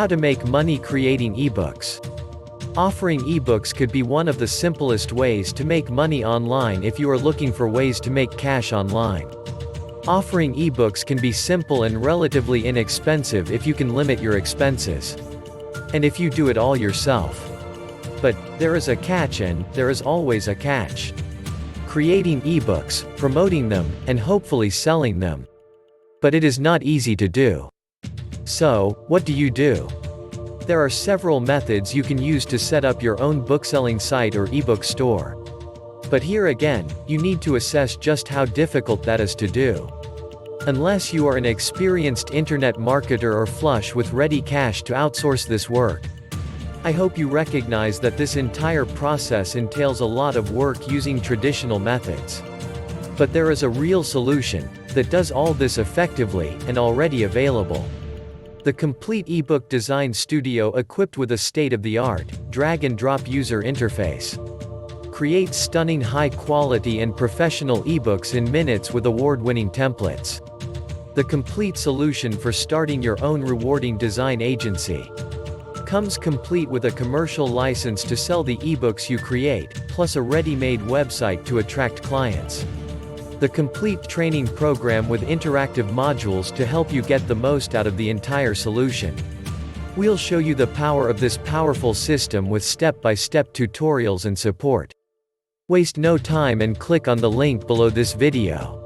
How to make money creating ebooks. Offering ebooks could be one of the simplest ways to make money online if you are looking for ways to make cash online. Offering ebooks can be simple and relatively inexpensive if you can limit your expenses. And if you do it all yourself. But there is a catch, and there is always a catch. Creating ebooks, promoting them, and hopefully selling them. But it is not easy to do. So, what do? There are several methods you can use to set up your own bookselling site or ebook store. But here again, you need to assess just how difficult that is to do. Unless you are an experienced internet marketer or flush with ready cash to outsource this work. I hope you recognize that this entire process entails a lot of work using traditional methods. But there is a real solution that does all this effectively and already available. The complete ebook design studio equipped with a state-of-the-art, drag-and-drop user interface. Create stunning high-quality and professional ebooks in minutes with award-winning templates. The complete solution for starting your own rewarding design agency. Comes complete with a commercial license to sell the ebooks you create, plus a ready-made website to attract clients. The complete training program with interactive modules to help you get the most out of the entire solution. We'll show you the power of this powerful system with step-by-step tutorials and support. Waste no time and click on the link below this video.